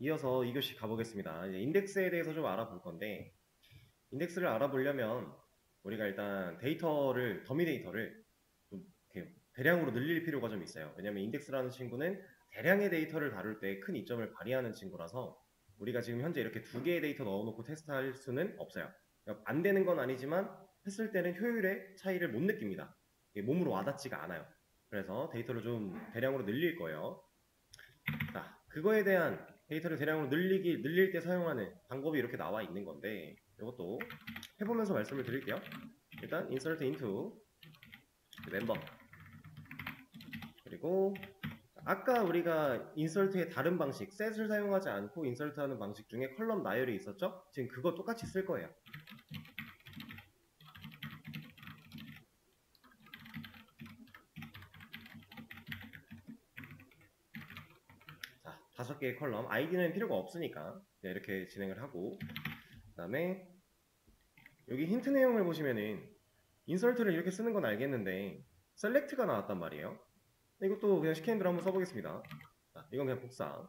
이어서 2교시 가보겠습니다. 이제 인덱스에 대해서 좀 알아볼 건데, 인덱스를 알아보려면 우리가 일단 더미 데이터를 좀 이렇게 대량으로 늘릴 필요가 좀 있어요. 왜냐면 인덱스라는 친구는 대량의 데이터를 다룰 때 큰 이점을 발휘하는 친구라서 우리가 지금 현재 이렇게 두 개의 데이터 넣어놓고 테스트할 수는 없어요. 그러니까 안 되는 건 아니지만 했을 때는 효율의 차이를 못 느낍니다. 이게 몸으로 와닿지가 않아요. 그래서 데이터를 좀 대량으로 늘릴 거예요. 자, 그거에 대한 데이터를 대량으로 늘릴 때 사용하는 방법이 이렇게 나와 있는 건데, 이것도 해보면서 말씀을 드릴게요. 일단 insert into 멤버, 그리고 아까 우리가 insert의 다른 방식, set을 사용하지 않고 insert하는 방식 중에 컬럼 나열이 있었죠? 지금 그거 똑같이 쓸 거예요. 자, 5개의 컬럼, 아이디는 필요가 없으니까 이렇게 진행을 하고, 그 다음에 여기 힌트 내용을 보시면은 인설트를 이렇게 쓰는 건 알겠는데 셀렉트가 나왔단 말이에요. 이것도 그냥 시키는 대로 한번 써보겠습니다. 자, 이건 그냥 복사.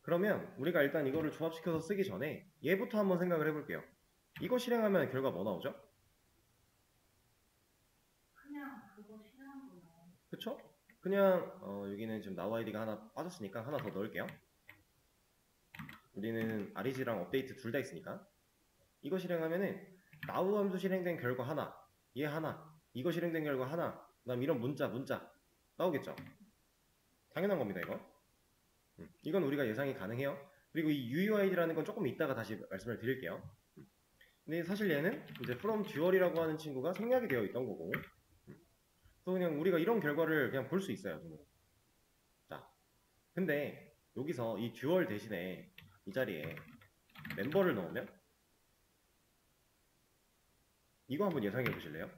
그러면 우리가 일단 이거를 조합시켜서 쓰기 전에 얘부터 한번 생각을 해볼게요. 이거 실행하면 결과 뭐 나오죠? 그냥 그거 실행한 거예요. 그쵸? 그냥 여기는 지금 now id가 하나 빠졌으니까 하나 더 넣을게요. 우리는 REG랑 업데이트 둘 다 있으니까 이거 실행하면은 now 함수 실행된 결과 하나, 얘 하나, 이거 실행된 결과 하나, 그 다음 이런 문자 나오겠죠? 당연한 겁니다, 이거. 이건 우리가 예상이 가능해요. 그리고 이 UUID라는 건 조금 이따가 다시 말씀을 드릴게요. 근데 사실 얘는 이제 from dual이라고 하는 친구가 생략이 되어 있던 거고, 또 그냥 우리가 이런 결과를 그냥 볼 수 있어요, 눈으로. 자, 근데 여기서 이 dual 대신에 이 자리에 멤버를 넣으면 이거 한번 예상해 보실래요?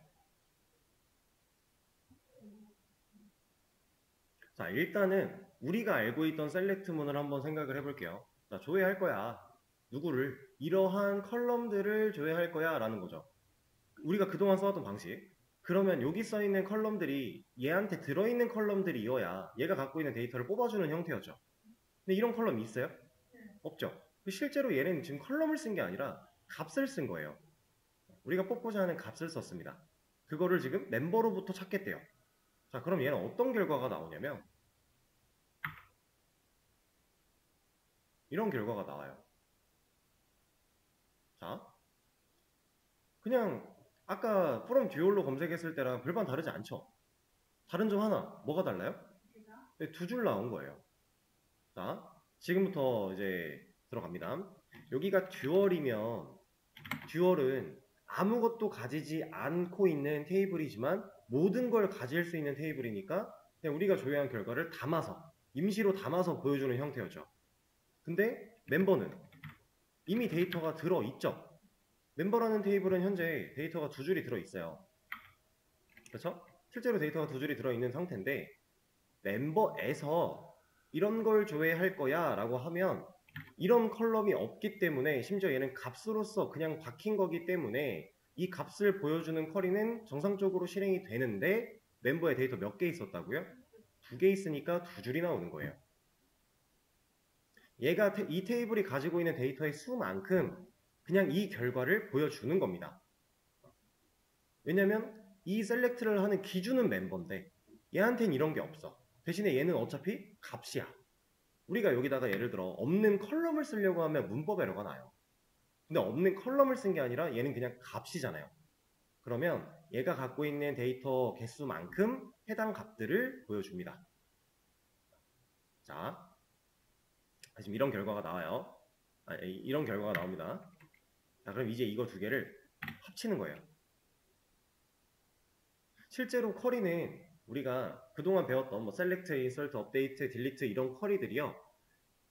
자, 일단은 우리가 알고 있던 셀렉트문을 한번 생각을 해볼게요. 자, 조회할 거야. 누구를? 이러한 컬럼들을 조회할 거야 라는 거죠. 우리가 그동안 써왔던 방식. 그러면 여기 써있는 컬럼들이 얘한테 들어있는 컬럼들이어야 얘가 갖고 있는 데이터를 뽑아주는 형태였죠. 근데 이런 컬럼이 있어요? 없죠. 실제로 얘는 지금 컬럼을 쓴 게 아니라 값을 쓴 거예요. 우리가 뽑고자 하는 값을 썼습니다. 그거를 지금 멤버로부터 찾겠대요. 자, 그럼 얘는 어떤 결과가 나오냐면 이런 결과가 나와요. 자, 그냥 아까 from dual로 검색했을 때랑 별반 다르지 않죠? 다른 점 하나, 뭐가 달라요? 네, 두 줄 나온 거예요. 자, 지금부터 이제 들어갑니다. 여기가 듀얼이면 듀얼은 아무것도 가지지 않고 있는 테이블이지만 모든 걸 가질 수 있는 테이블이니까 그냥 우리가 조회한 결과를 임시로 담아서 보여주는 형태였죠. 근데 멤버는 이미 데이터가 들어있죠. 멤버라는 테이블은 현재 데이터가 두 줄이 들어있어요. 그렇죠? 실제로 데이터가 두 줄이 들어있는 상태인데 멤버에서 이런 걸 조회할 거야 라고 하면 이런 컬럼이 없기 때문에 심지어 얘는 값으로서 그냥 박힌 거기 때문에 이 값을 보여주는 쿼리는 정상적으로 실행이 되는데 멤버에 데이터 몇 개 있었다고요? 2개 있으니까 두 줄이 나오는 거예요. 얘가 이 테이블이 가지고 있는 데이터의 수만큼 그냥 이 결과를 보여주는 겁니다. 왜냐면 이 셀렉트를 하는 기준은 멤버인데 얘한테는 이런 게 없어. 대신에 얘는 어차피 값이야. 우리가 여기다가 예를 들어 없는 컬럼을 쓰려고 하면 문법 에러가 나요. 근데 없는 컬럼을 쓴 게 아니라 얘는 그냥 값이잖아요. 그러면 얘가 갖고 있는 데이터 개수만큼 해당 값들을 보여줍니다. 자, 지금 이런 결과가 나와요. 이런 결과가 나옵니다. 자, 그럼 이제 이거 두 개를 합치는 거예요. 실제로 쿼리는 우리가 그동안 배웠던 뭐 셀렉트, 인설트, 업데이트, 딜리트 이런 쿼리들이요.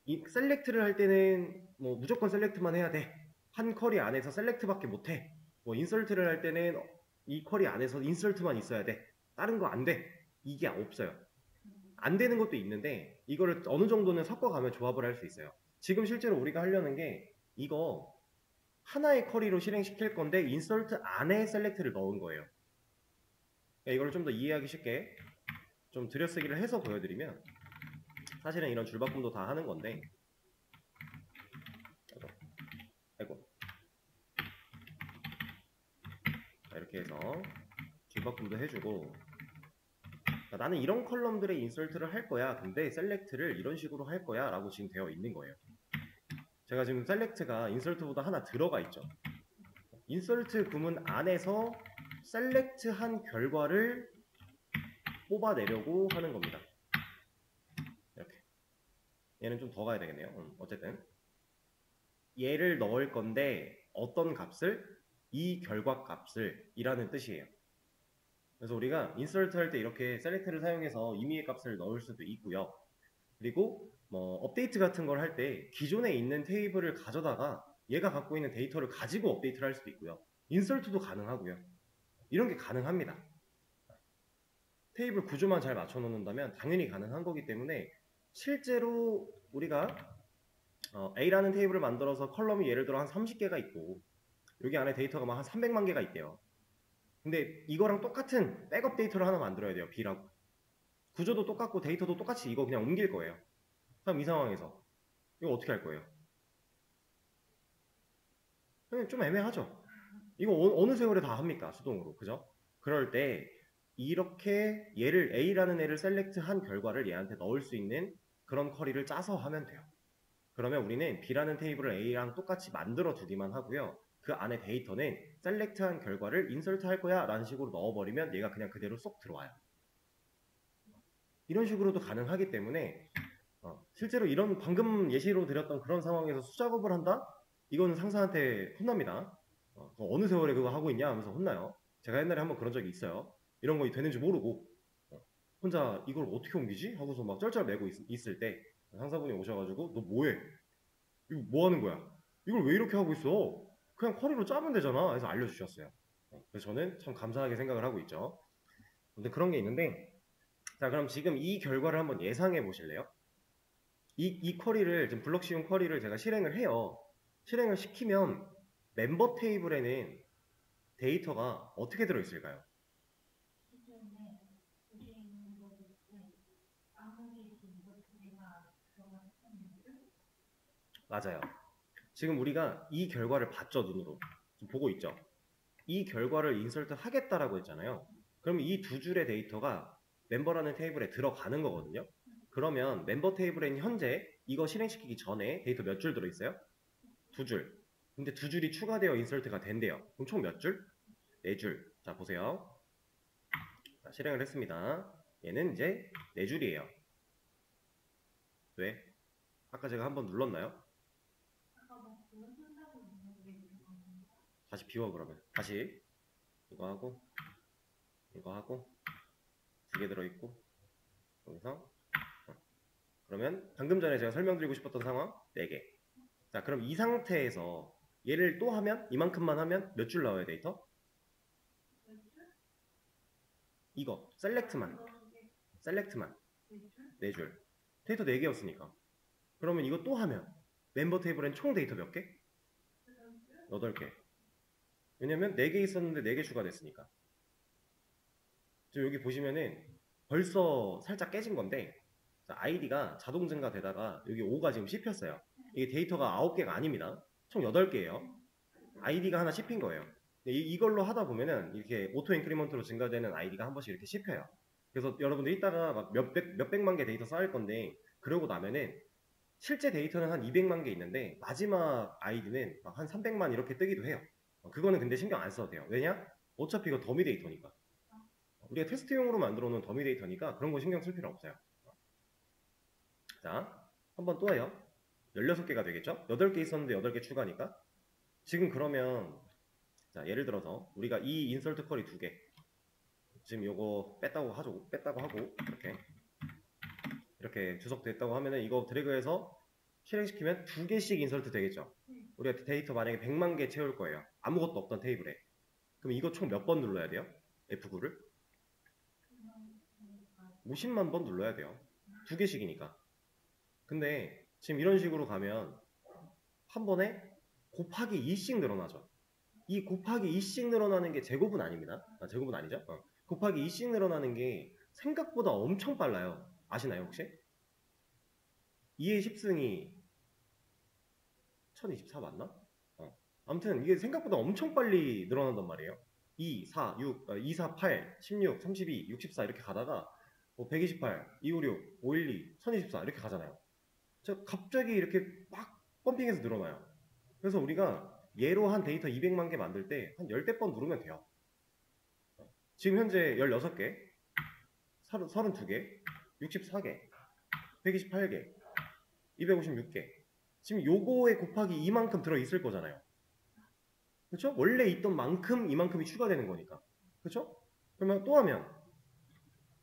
이 셀렉트를 할 때는 뭐 무조건 셀렉트만 해야 돼. 한 쿼리 안에서 셀렉트밖에 못 해. 뭐 인설트를 할 때는 이 쿼리 안에서 인설트만 있어야 돼. 다른 거 안 돼. 이게 없어요. 안 되는 것도 있는데 이거를 어느 정도는 섞어가면 조합을 할 수 있어요. 지금 실제로 우리가 하려는 게 이거 하나의 쿼리로 실행시킬 건데 인설트 안에 셀렉트를 넣은 거예요. 이걸 좀 더 이해하기 쉽게 좀 들여쓰기를 해서 보여드리면 사실은 이런 줄바꿈도 다 하는 건데 이렇게 해서 뒤바꿈도 해주고, 나는 이런 컬럼들의 인설트를 할 거야. 근데 셀렉트를 이런 식으로 할 거야 라고 지금 되어 있는 거예요. 제가 지금 셀렉트가 인설트보다 하나 들어가 있죠. 인설트 구문 안에서 셀렉트한 결과를 뽑아내려고 하는 겁니다. 이렇게. 얘는 좀 더 가야 되겠네요. 어쨌든 얘를 넣을 건데 어떤 값을? 이 결과 값을 이라는 뜻이에요. 그래서 우리가 인서트 할 때 이렇게 셀렉트를 사용해서 임의의 값을 넣을 수도 있고요. 그리고 뭐 업데이트 같은 걸 할 때 기존에 있는 테이블을 가져다가 얘가 갖고 있는 데이터를 가지고 업데이트를 할 수도 있고요. 인설트도 가능하고요. 이런 게 가능합니다. 테이블 구조만 잘 맞춰 놓는다면 당연히 가능한 거기 때문에 실제로 우리가 A라는 테이블을 만들어서 컬럼이 예를 들어 한 30개가 있고 여기 안에 데이터가 막 한 300만 개가 있대요. 근데 이거랑 똑같은 백업 데이터를 하나 만들어야 돼요. B라고. 구조도 똑같고 데이터도 똑같이 이거 그냥 옮길 거예요. 그럼 이 상황에서 이거 어떻게 할 거예요? 좀 애매하죠. 이거 어느 세월에 다 합니까? 수동으로. 그죠? 그럴 때 이렇게 얘를 A라는 애를 셀렉트한 결과를 얘한테 넣을 수 있는 그런 쿼리를 짜서 하면 돼요. 그러면 우리는 B라는 테이블을 A랑 똑같이 만들어 두기만 하고요. 그 안에 데이터는 셀렉트한 결과를 인설트 할 거야 라는 식으로 넣어버리면 얘가 그냥 그대로 쏙 들어와요. 이런 식으로도 가능하기 때문에 실제로 이런 방금 예시로 드렸던 그런 상황에서 수작업을 한다? 이건 상사한테 혼납니다. 어느 세월에 그거 하고 있냐 하면서 혼나요. 제가 옛날에 한번 그런 적이 있어요. 이런 거 되는지 모르고 혼자 이걸 어떻게 옮기지? 하고서 막 쩔쩔매고 있을 때 상사분이 오셔가지고 너 뭐해? 이거 뭐 하는 거야? 이걸 왜 이렇게 하고 있어? 그냥 쿼리로 짜면 되잖아. 해서 알려주셨어요. 그래서 저는 참 감사하게 생각을 하고 있죠. 근데 그런 게 있는데 자 그럼 지금 이 결과를 한번 예상해 보실래요? 이 쿼리를 지금 블럭 씌운 쿼리를 제가 실행을 해요. 실행을 시키면 멤버 테이블에는 데이터가 어떻게 들어있을까요? 기존에 우리 있는 거를 아무리 이거 내가 들어갔었는데 맞아요. 지금 우리가 이 결과를 봤죠, 눈으로. 지금 보고 있죠. 이 결과를 인설트 하겠다라고 했잖아요. 그럼 이 두 줄의 데이터가 멤버라는 테이블에 들어가는 거거든요. 그러면 멤버 테이블에는 현재 이거 실행시키기 전에 데이터 몇 줄 들어있어요? 두 줄. 근데 두 줄이 추가되어 인설트가 된대요. 그럼 총 몇 줄? 네 줄. 자, 보세요. 자, 실행을 했습니다. 얘는 이제 네 줄이에요. 왜? 아까 제가 한번 눌렀나요? 아까 뭐 그런 생각을 했는데 들어갔는데 다시 비워 그러면. 다시 이거 하고 이거 하고 두 개 들어있고 여기서 그러면 방금 전에 제가 설명드리고 싶었던 상황 4개. 자, 그럼 이 상태에서 얘를 또 하면 이만큼만 하면 몇 줄 나와요 데이터? 이거 셀렉트만 4줄. 데이터 4개였으니까. 그러면 이거 또 하면 멤버 테이블엔 총 데이터 몇 개? 8개. 왜냐면 4개 있었는데 4개 추가됐으니까. 지금 여기 보시면은 벌써 살짝 깨진 건데 아이디가 자동 증가되다가 여기 5가 지금 씹혔어요. 이게 데이터가 9개가 아닙니다. 총 8개예요. 아이디가 하나 씹힌 거예요. 이걸로 하다 보면은 이렇게 오토 인크리먼트로 증가되는 아이디가 한 번씩 이렇게 씹혀요. 그래서 여러분들 이따가 막 몇백만 개 데이터 쌓일 건데 그러고 나면은 실제 데이터는 한 200만 개 있는데 마지막 아이디는 막 한 300만 이렇게 뜨기도 해요. 그거는 근데 신경 안 써도 돼요. 왜냐? 어차피 이거 더미 데이터니까. 우리가 테스트용으로 만들어 놓은 더미 데이터니까 그런 거 신경 쓸 필요 없어요. 자, 한 번 또 해요. 16개가 되겠죠? 8개 있었는데 8개 추가니까. 지금 그러면 자, 예를 들어서 우리가 이 인설트 쿼리 2개 지금 요거 뺐다고 하죠. 뺐다고 하고 이렇게 주석됐다고 하면은 이거 드래그해서 실행시키면 2개씩 인설트 되겠죠. 우리가 데이터 만약에 100만 개 채울 거예요. 아무것도 없던 테이블에. 그럼 이거 총 몇 번 눌러야 돼요? F9를? 50만 번 눌러야 돼요. 2개씩이니까. 근데 지금 이런 식으로 가면 한 번에 곱하기 2씩 늘어나죠. 이 곱하기 2씩 늘어나는 게 제곱은 아닙니다. 제곱은 아니죠. 곱하기 2씩 늘어나는 게 생각보다 엄청 빨라요. 아시나요 혹시? 2의 10승이 1024 맞나? 아무튼 이게 생각보다 엄청 빨리 늘어난단 말이에요. 2, 4, 6, 2, 4, 8, 16, 32, 64 이렇게 가다가 뭐 128, 256, 512, 1024 이렇게 가잖아요. 갑자기 이렇게 막 펌핑해서 늘어나요. 그래서 우리가 얘로 한 데이터 200만 개 만들 때 한 10대 번 누르면 돼요. 지금 현재 16개, 32개, 64개, 128개, 256개. 지금 요거에 곱하기 이만큼 들어있을 거잖아요. 그렇죠? 원래 있던 만큼 이만큼이 추가되는 거니까. 그렇죠? 그러면 또 하면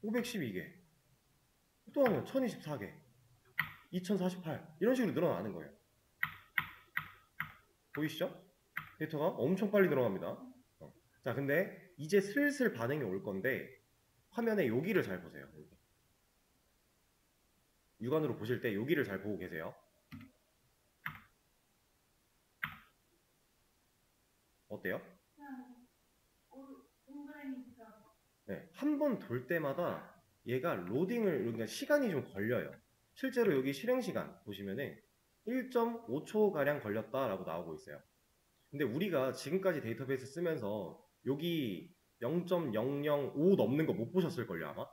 512개, 또 하면 1024개, 2048 이런 식으로 늘어나는 거예요. 보이시죠? 데이터가 엄청 빨리 들어갑니다. 자, 근데 이제 슬슬 반응이 올 건데 화면에 여기를 잘 보세요. 여기. 육안으로 보실 때 여기를 잘 보고 계세요. 어때요? 그냥 동그라미니까. 네, 한 번 돌 때마다 얘가 로딩을, 그러니까 시간이 좀 걸려요. 실제로 여기 실행 시간 보시면은 1.5초가량 걸렸다라고 나오고 있어요. 근데 우리가 지금까지 데이터베이스 쓰면서 여기 0.005 넘는 거 못 보셨을걸요, 아마?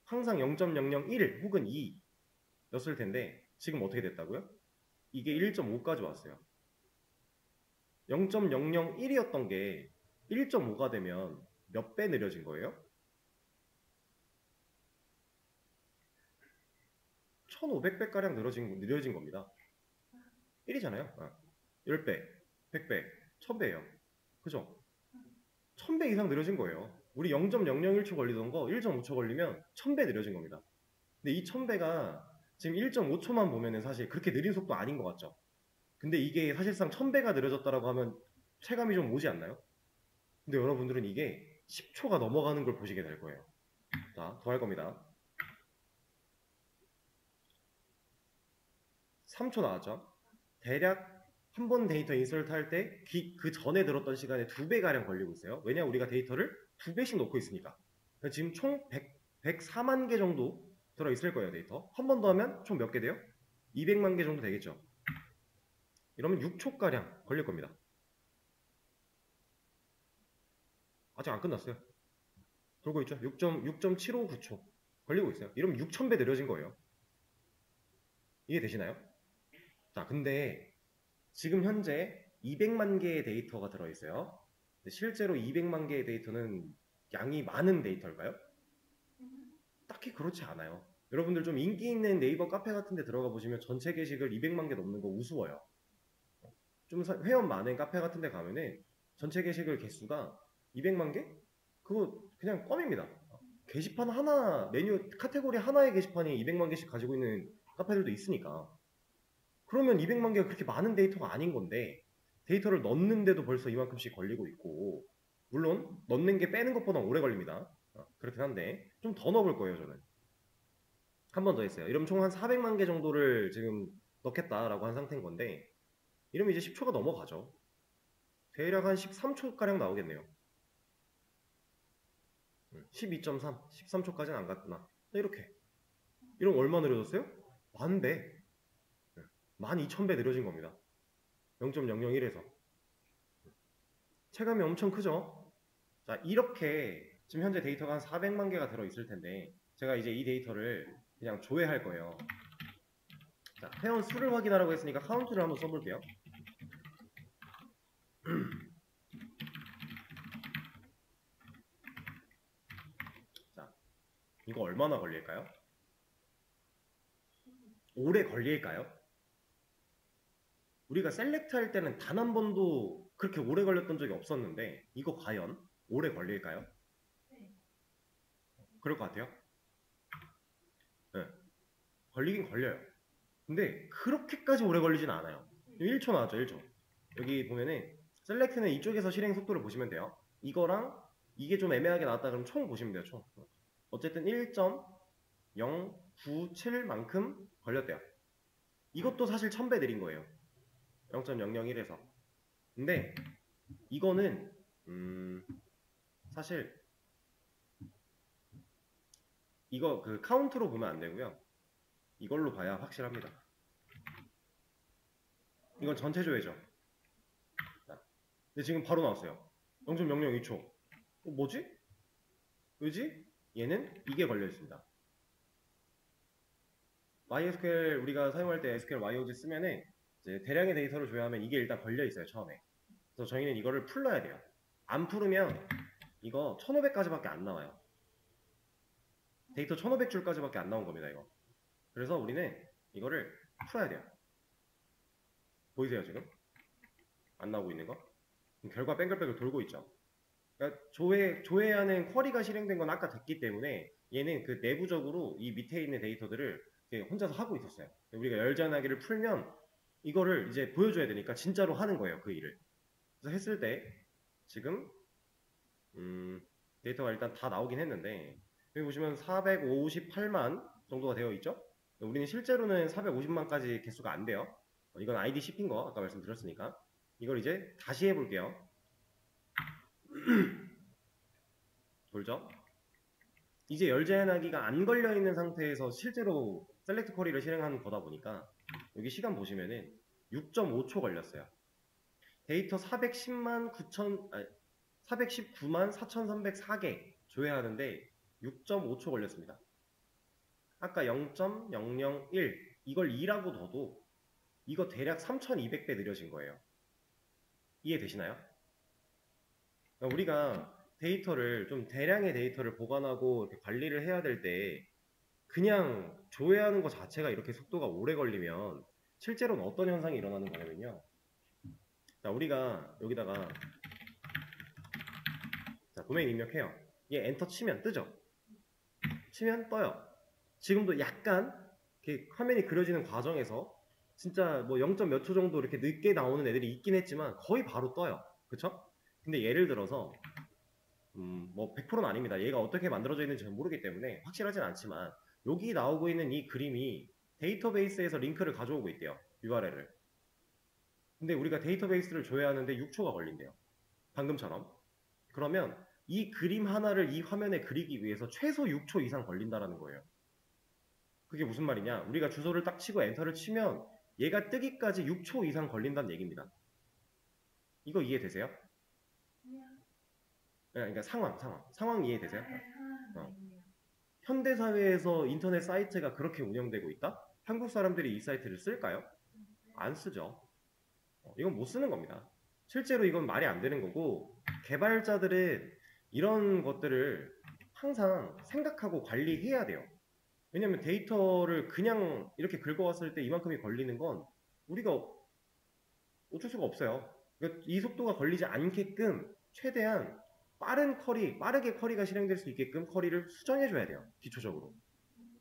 항상 0.001 혹은 2였을 텐데 지금 어떻게 됐다고요? 이게 1.5까지 왔어요. 0.001이었던 게 1.5가 되면 몇 배 느려진 거예요? 1500배가량 느려진 겁니다. 1이잖아요. 10배, 100배, 1000배예요. 그죠? 1000배 이상 느려진 거예요. 우리 0.001초 걸리던 거 1.5초 걸리면 1000배 느려진 겁니다. 근데 이 1000배가 지금 1.5초만 보면은 사실 그렇게 느린 속도 아닌 것 같죠? 근데 이게 사실상 1000배가 느려졌다라고 하면 체감이 좀 오지 않나요? 근데 여러분들은 이게 10초가 넘어가는 걸 보시게 될 거예요. 자, 더 할 겁니다. 3초 나왔죠? 대략 한 번 데이터 인서트 할 때 그 전에 들었던 시간에 2배가량 걸리고 있어요. 왜냐? 우리가 데이터를 2배씩 넣고 있으니까. 그러니까 지금 총 104만 개 정도 들어있을 거예요, 데이터. 한 번 더 하면 총 몇 개 돼요? 200만 개 정도 되겠죠. 이러면 6초가량 걸릴 겁니다. 아직 안 끝났어요. 돌고 있죠? 6.759초 걸리고 있어요. 이러면 6000배 느려진 거예요. 이해되시나요? 자, 근데 지금 현재 200만 개의 데이터가 들어있어요. 실제로 200만 개의 데이터는 양이 많은 데이터일까요? 딱히 그렇지 않아요. 여러분들 좀 인기 있는 네이버 카페 같은 데 들어가 보시면 전체 게시글 200만 개 넘는 거 우스워요. 좀 회원 많은 카페 같은 데 가면은 전체 게시글 개수가 200만 개? 그거 그냥 껌입니다. 게시판 하나, 메뉴 카테고리 하나의 게시판이 200만 개씩 가지고 있는 카페들도 있으니까. 그러면 200만 개가 그렇게 많은 데이터가 아닌 건데 데이터를 넣는데도 벌써 이만큼씩 걸리고 있고, 물론 넣는 게 빼는 것보다 오래 걸립니다. 그렇긴 한데 좀 더 넣어볼 거예요. 저는 한 번 더 했어요. 이러면 총 한 400만 개 정도를 지금 넣겠다라고 한 상태인 건데, 이러면 이제 10초가 넘어가죠. 대략 한 13초가량 나오겠네요. 12.3, 13초까지는 안 갔구나. 이렇게. 이러면 얼마 느려졌어요? 만 배. 12,000배 느려진 겁니다. 0.001에서. 체감이 엄청 크죠? 자, 이렇게 지금 현재 데이터가 한 400만 개가 들어있을 텐데, 제가 이제 이 데이터를 그냥 조회할 거예요. 자, 회원 수를 확인하라고 했으니까 카운트를 한번 써볼게요. 자, 이거 얼마나 걸릴까요? 오래 걸릴까요? 우리가 셀렉트 할 때는 단 한 번도 그렇게 오래 걸렸던 적이 없었는데, 이거 과연 오래 걸릴까요? 네. 그럴 것 같아요? 네. 걸리긴 걸려요. 근데 그렇게까지 오래 걸리진 않아요. 1초 나왔죠, 1초. 여기 보면은 셀렉트는 이쪽에서 실행 속도를 보시면 돼요. 이거랑 이게 좀 애매하게 나왔다 그러면 총 보시면 돼요, 총. 어쨌든 1.097만큼 걸렸대요. 이것도 사실 1000배 느린 거예요. 0.001에서. 근데 이거는 사실 이거 그 카운트로 보면 안 되고요. 이걸로 봐야 확실합니다. 이건 전체 조회죠. 자, 근데 지금 바로 나왔어요. 0.002초. 뭐지? 왜지? 얘는 이게 걸려 있습니다. MySQL 우리가 사용할 때 SQL YOG 쓰면은 이제 대량의 데이터를 조회하면 이게 일단 걸려 있어요, 처음에. 그래서 저희는 이거를 풀러야 돼요. 안 풀으면 이거 1500까지밖에 안 나와요. 데이터 1500줄까지밖에 안 나온 겁니다, 이거. 그래서 우리는 이거를 풀어야 돼요. 보이세요, 지금? 안 나오고 있는 거? 결과 뺑글뺑글 돌고 있죠. 그러니까 조회하는 쿼리가 실행된 건 아까 됐기 때문에 얘는 그 내부적으로 이 밑에 있는 데이터들을 혼자서 하고 있었어요. 우리가 열전하기를 풀면 이거를 이제 보여줘야 되니까 진짜로 하는 거예요, 그 일을. 그래서 했을 때 지금 데이터가 일단 다 나오긴 했는데 여기 보시면 458만 정도가 되어 있죠. 우리는 실제로는 450만까지 개수가 안 돼요. 이건 ID 씹힌 거 아까 말씀드렸으니까 이걸 이제 다시 해볼게요. 돌죠. 이제 열 제한하기가 안 걸려있는 상태에서 실제로 셀렉트 쿼리를 실행하는 거다 보니까 여기 시간 보시면은 6.5초 걸렸어요. 데이터 410만 9천, 아니, 419만 4,304개 조회하는데 6.5초 걸렸습니다. 아까 0.001 이걸 2라고 둬도 이거 대략 3,200배 느려진 거예요. 이해되시나요? 그러니까 우리가 데이터를 좀 대량의 데이터를 보관하고 이렇게 관리를 해야 될 때 그냥 조회하는 것 자체가 이렇게 속도가 오래 걸리면 실제로는 어떤 현상이 일어나는 거냐면요. 자, 우리가 여기다가 자, 도메인 입력해요. 얘 엔터 치면 뜨죠? 치면 떠요. 지금도 약간 이렇게 화면이 그려지는 과정에서 진짜 뭐 0. 몇 초 정도 이렇게 늦게 나오는 애들이 있긴 했지만 거의 바로 떠요. 그쵸? 근데 예를 들어서 뭐 100%는 아닙니다. 얘가 어떻게 만들어져 있는지 는 모르기 때문에 확실하진 않지만 여기 나오고 있는 이 그림이 데이터베이스에서 링크를 가져오고 있대요. URL을. 근데 우리가 데이터베이스를 조회하는데 6초가 걸린대요. 방금처럼. 그러면 이 그림 하나를 이 화면에 그리기 위해서 최소 6초 이상 걸린다라는 거예요. 그게 무슨 말이냐? 우리가 주소를 딱 치고 엔터를 치면 얘가 뜨기까지 6초 이상 걸린다는 얘기입니다. 이거 이해되세요? 그러니까 상황 이해되세요? 현대사회에서 인터넷 사이트가 그렇게 운영되고 있다? 한국 사람들이 이 사이트를 쓸까요? 안 쓰죠. 이건 못 쓰는 겁니다. 실제로 이건 말이 안 되는 거고 개발자들은 이런 것들을 항상 생각하고 관리해야 돼요. 왜냐면 데이터를 그냥 이렇게 긁어왔을 때 이만큼이 걸리는 건 우리가 어쩔 수가 없어요. 그러니까 이 속도가 걸리지 않게끔 최대한 빠르게 쿼리가 실행될 수 있게끔 쿼리를 수정해줘야 돼요. 기초적으로.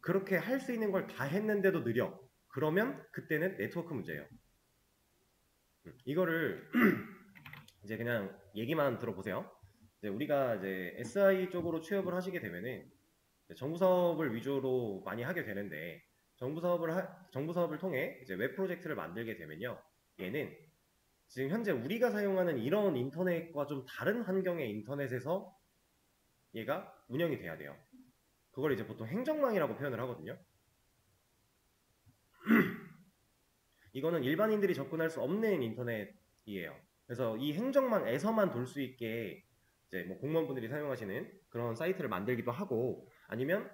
그렇게 할 수 있는 걸 다 했는데도 느려. 그러면 그때는 네트워크 문제예요. 이거를 이제 그냥 얘기만 들어보세요. 이제 우리가 이제 SI 쪽으로 취업을 하시게 되면은 정부 사업을 위주로 많이 하게 되는데 정부 사업을 통해 이제 웹 프로젝트를 만들게 되면요. 얘는 지금 현재 우리가 사용하는 이런 인터넷과 좀 다른 환경의 인터넷에서 얘가 운영이 돼야 돼요. 그걸 이제 보통 행정망이라고 표현을 하거든요. 이거는 일반인들이 접근할 수 없는 인터넷이에요. 그래서 이 행정망에서만 돌 수 있게 이제 뭐 공무원분들이 사용하시는 그런 사이트를 만들기도 하고 아니면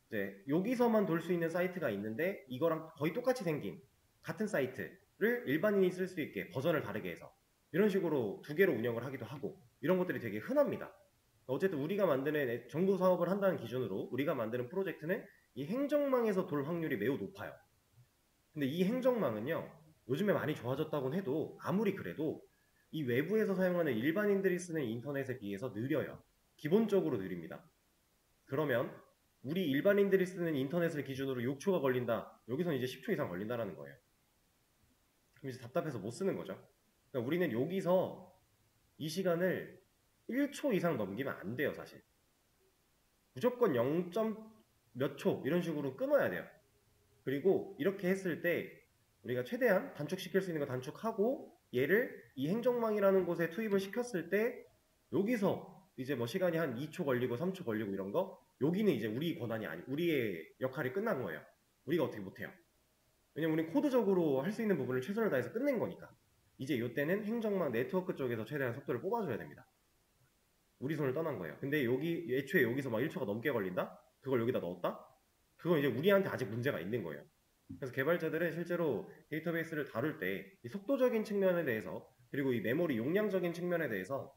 이제 여기서만 돌 수 있는 사이트가 있는데 이거랑 거의 똑같이 생긴 같은 사이트를 일반인이 쓸 수 있게 버전을 다르게 해서 이런 식으로 두 개로 운영을 하기도 하고 이런 것들이 되게 흔합니다. 어쨌든 우리가 만드는 정부 사업을 한다는 기준으로 우리가 만드는 프로젝트는 이 행정망에서 돌 확률이 매우 높아요. 근데 이 행정망은요 요즘에 많이 좋아졌다곤 해도 아무리 그래도 이 외부에서 사용하는 일반인들이 쓰는 인터넷에 비해서 느려요. 기본적으로 느립니다. 그러면 우리 일반인들이 쓰는 인터넷을 기준으로 6초가 걸린다. 여기서는 이제 10초 이상 걸린다라는 거예요. 그럼 이제 답답해서 못 쓰는 거죠. 그러니까 우리는 여기서 이 시간을 1초 이상 넘기면 안 돼요, 사실. 무조건 0. 몇 초 이런 식으로 끊어야 돼요. 그리고 이렇게 했을 때 우리가 최대한 단축시킬 수 있는 거 단축하고 얘를 이 행정망이라는 곳에 투입을 시켰을 때 여기서 이제 뭐 시간이 한 2초 걸리고 3초 걸리고 이런 거 여기는 이제 우리 권한이 아니 우리의 역할이 끝난 거예요. 우리가 어떻게 못해요. 왜냐면 우리 코드적으로 할 수 있는 부분을 최선을 다해서 끝낸 거니까. 이제 이때는 행정망 네트워크 쪽에서 최대한 속도를 뽑아줘야 됩니다. 우리 손을 떠난 거예요. 근데 여기 애초에 여기서 막 1초가 넘게 걸린다? 그걸 여기다 넣었다? 그건 이제 우리한테 아직 문제가 있는 거예요. 그래서 개발자들은 실제로 데이터베이스를 다룰 때 이 속도적인 측면에 대해서 그리고 이 메모리 용량적인 측면에 대해서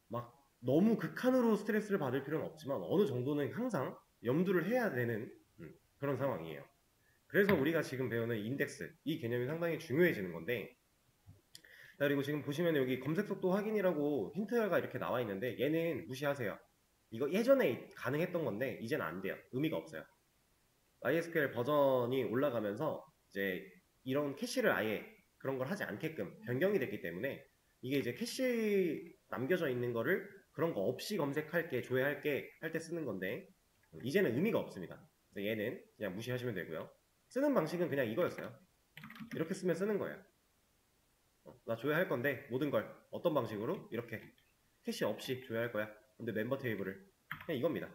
막 너무 극한으로 스트레스를 받을 필요는 없지만 어느 정도는 항상 염두를 해야 되는 그런 상황이에요. 그래서 우리가 지금 배우는 인덱스, 이 개념이 상당히 중요해지는 건데, 그리고 지금 보시면 여기 검색 속도 확인이라고 힌트가 이렇게 나와 있는데 얘는 무시하세요. 이거 예전에 가능했던 건데 이제는 안 돼요. 의미가 없어요. MySQL 버전이 올라가면서 이제 이런 캐시를 아예 그런 걸 하지 않게끔 변경이 됐기 때문에 이게 이제 캐시 남겨져 있는 거를 그런 거 없이 검색할게, 조회할게 할 때 쓰는 건데 이제는 의미가 없습니다. 그래서 얘는 그냥 무시하시면 되고요. 쓰는 방식은 그냥 이거였어요. 이렇게 쓰면 쓰는 거예요. 나 조회할 건데 모든 걸 어떤 방식으로? 이렇게 캐시 없이 조회할 거야. 근데 멤버 테이블을 그냥 이겁니다.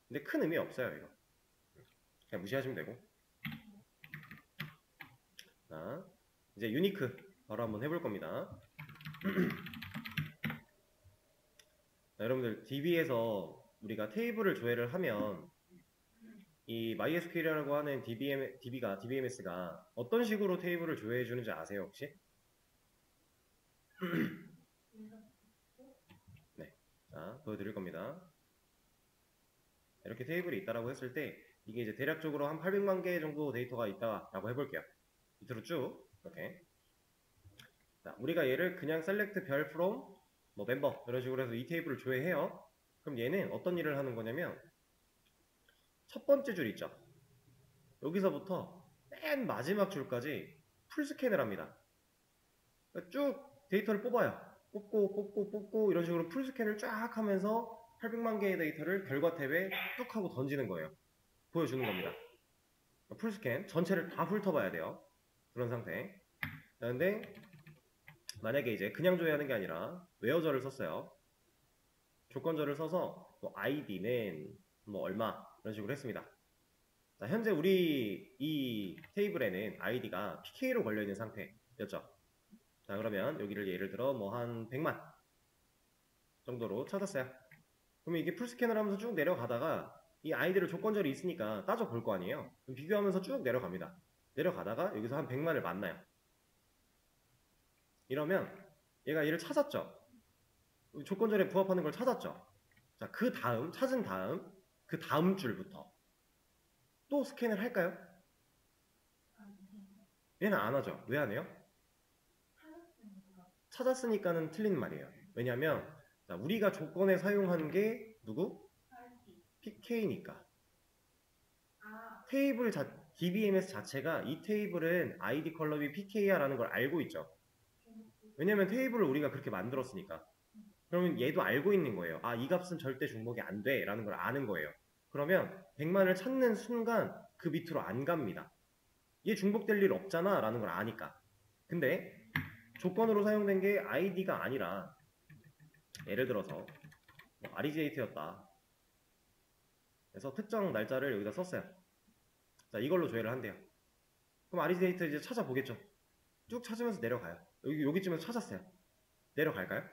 근데 큰 의미 없어요 이거. 그냥 무시하시면 되고. 자, 이제 유니크 바로 한번 해볼 겁니다. 자, 여러분들 DB에서 우리가 테이블을 조회를 하면 이 MySQL이라고 하는 DBMS가 어떤 식으로 테이블을 조회해 주는지 아세요 혹시? 네, 자 보여드릴 겁니다. 이렇게 테이블이 있다라고 했을 때 이게 이제 대략적으로 한 800만 개 정도 데이터가 있다라고 해볼게요. 밑으로 쭉 이렇게. 자, 우리가 얘를 그냥 select 별 from 뭐 멤버 이런 식으로 해서 이 테이블을 조회해요. 그럼 얘는 어떤 일을 하는 거냐면 첫 번째 줄 있죠. 여기서부터 맨 마지막 줄까지 풀 스캔을 합니다. 그러니까 쭉 데이터를 뽑아요. 뽑고 이런 식으로 풀 스캔을 쫙 하면서 800만 개의 데이터를 결과 탭에 뚝 하고 던지는 거예요. 보여주는 겁니다. 풀 스캔 전체를 다 훑어봐야 돼요. 그런 상태. 그런데 만약에 이제 그냥 조회하는 게 아니라 웨어절을 썼어요. 조건절을 써서 뭐 id는 뭐 얼마 이런 식으로 했습니다. 자, 현재 우리 이 테이블에는 id가 pk로 걸려있는 상태였죠. 자, 그러면 여기를 예를 들어 뭐 한 100만 정도로 찾았어요. 그러면 이게 풀스캔을 하면서 쭉 내려가다가 이 id를 조건절이 있으니까 따져 볼 거 아니에요. 그럼 비교하면서 쭉 내려갑니다. 내려가다가 여기서 한 100만을 만나요. 이러면 얘가 얘를 찾았죠. 조건절에 부합하는 걸 찾았죠. 자, 그 다음 찾은 다음 그 다음 줄부터 또 스캔을 할까요? 얘는 안 하죠. 왜 안 해요? 찾았으니까는 틀린 말이에요. 왜냐면 자, 우리가 조건에 사용한 게 누구? PK니까. 테이블 DBMS 자체가 이 테이블은 ID 컬럼이 PK야 라는 걸 알고 있죠. 왜냐면 테이블을 우리가 그렇게 만들었으니까. 그러면 얘도 알고 있는 거예요. 아, 이 값은 절대 중복이 안 돼 라는 걸 아는 거예요. 그러면 100만을 찾는 순간 그 밑으로 안 갑니다. 얘 중복될 일 없잖아 라는 걸 아니까. 근데 조건으로 사용된 게 id가 아니라 예를 들어서 뭐 REGAT였다. 그래서 특정 날짜를 여기다 썼어요. 자, 이걸로 조회를 한대요. 그럼 REGAT 이제 찾아보겠죠. 쭉 찾으면서 내려가요. 여기쯤에서 찾았어요. 내려갈까요?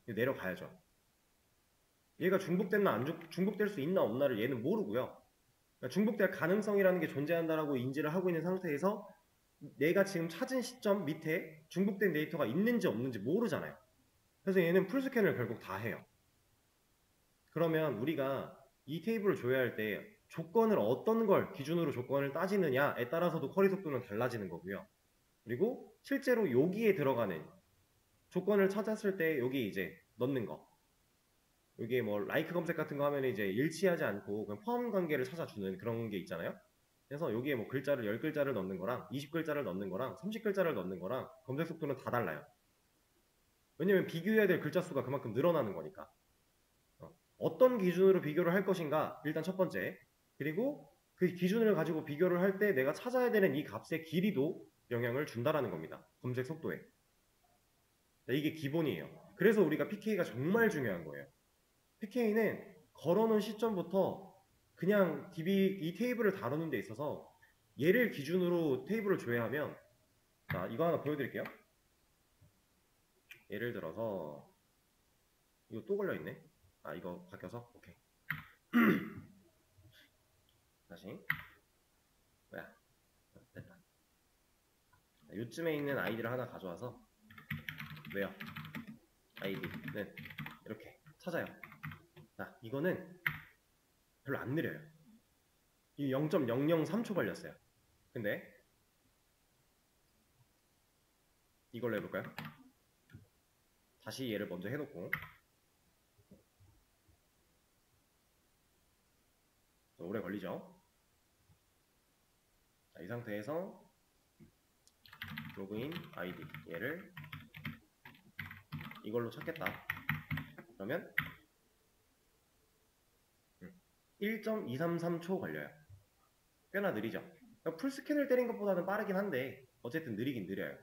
내려가야죠. 얘가 중복됐나 중복될 수 있나 없나를 얘는 모르고요. 그러니까 중복될 가능성이라는 게 존재한다라고 인지를 하고 있는 상태에서 내가 지금 찾은 시점 밑에 중복된 데이터가 있는지 없는지 모르잖아요. 그래서 얘는 풀스캔을 결국 다 해요. 그러면 우리가 이 테이블을 조회할 때 조건을 어떤 걸 기준으로 조건을 따지느냐에 따라서도 쿼리 속도는 달라지는 거고요. 그리고 실제로 여기에 들어가는 조건을 찾았을 때 여기 이제 넣는 거. 여기에 뭐 라이크 검색 같은 거 하면 이제 일치하지 않고 그냥 포함 관계를 찾아주는 그런 게 있잖아요. 그래서 여기에 뭐 글자를 10글자를 넣는 거랑 20글자를 넣는 거랑 30글자를 넣는 거랑 검색 속도는 다 달라요. 왜냐면 비교해야 될 글자 수가 그만큼 늘어나는 거니까. 어떤 기준으로 비교를 할 것인가 일단 첫 번째. 그리고 그 기준을 가지고 비교를 할 때 내가 찾아야 되는 이 값의 길이도 영향을 준다라는 겁니다. 검색 속도에. 이게 기본이에요. 그래서 우리가 PK가 정말 중요한 거예요. PK는 걸어놓은 시점부터 그냥 이 테이블을 다루는 데 있어서 얘를 기준으로 테이블을 조회하면 자, 이거 하나 보여드릴게요. 예를 들어서 이거 또 걸려있네. 아, 이거 바뀌어서? 오케이. 다시. 뭐야? 됐다. 요쯤에 있는 아이디를 하나 가져와서 왜요? 아이디는 이렇게 찾아요. 자, 이거는 별로 안 느려요. 이 0.003초 걸렸어요. 근데 이걸로 해볼까요? 다시 얘를 먼저 해놓고 오래 걸리죠? 자, 이 상태에서 로그인 아이디 얘를 이걸로 찾겠다. 그러면 1.233초 걸려요. 꽤나 느리죠? 풀스캔을 때린 것보다는 빠르긴 한데 어쨌든 느리긴 느려요.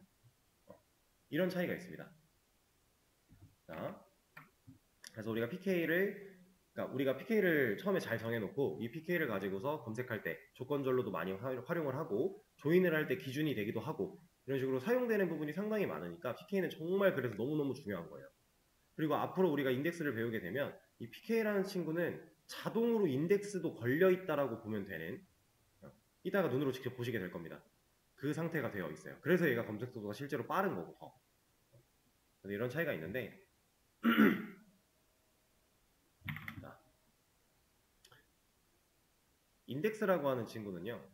이런 차이가 있습니다. 자, 그래서 우리가 PK를 처음에 잘 정해놓고 이 PK를 가지고서 검색할 때 조건절로도 많이 활용을 하고 조인을 할 때 기준이 되기도 하고 이런 식으로 사용되는 부분이 상당히 많으니까 PK는 정말 그래서 너무너무 중요한 거예요. 그리고 앞으로 우리가 인덱스를 배우게 되면 이 PK라는 친구는 자동으로 인덱스도 걸려있다라고 보면 되는, 이따가 눈으로 직접 보시게 될 겁니다. 그 상태가 되어 있어요. 그래서 얘가 검색 속도가 실제로 빠른 거고 더. 이런 차이가 있는데 자, 인덱스라고 하는 친구는요,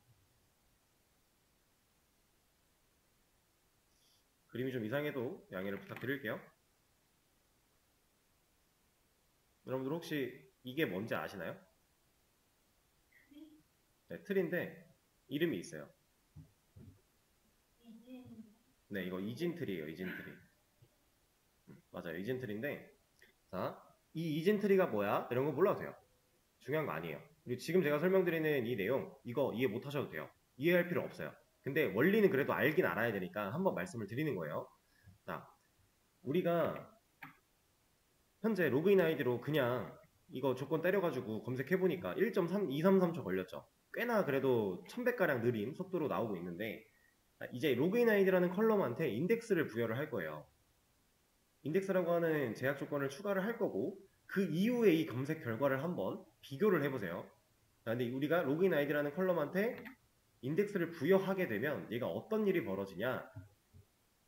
그림이 좀 이상해도 양해를 부탁드릴게요. 여러분들 혹시 이게 뭔지 아시나요? 네, 틀인데 이름이 있어요. 네, 이거 이진트리예요. 이진트리. 맞아요. 이진트리인데, 자, 이 이진트리가 뭐야? 이런 거 몰라도 돼요. 중요한 거 아니에요. 그리고 지금 제가 설명드리는 이 내용, 이거 이해 못 하셔도 돼요. 이해할 필요 없어요. 근데 원리는 그래도 알긴 알아야 되니까 한번 말씀을 드리는 거예요. 자, 우리가 현재 로그인 아이디로 그냥 이거 조건 때려가지고 검색해보니까 1.233초 걸렸죠. 꽤나 그래도 1000배가량 느린 속도로 나오고 있는데, 이제 로그인 아이디라는 컬럼한테 인덱스를 부여를 할 거예요. 인덱스라고 하는 제약 조건을 추가를 할 거고, 그 이후에 이 검색 결과를 한번 비교를 해보세요. 근데 우리가 로그인 아이디라는 컬럼한테 인덱스를 부여하게 되면 얘가 어떤 일이 벌어지냐,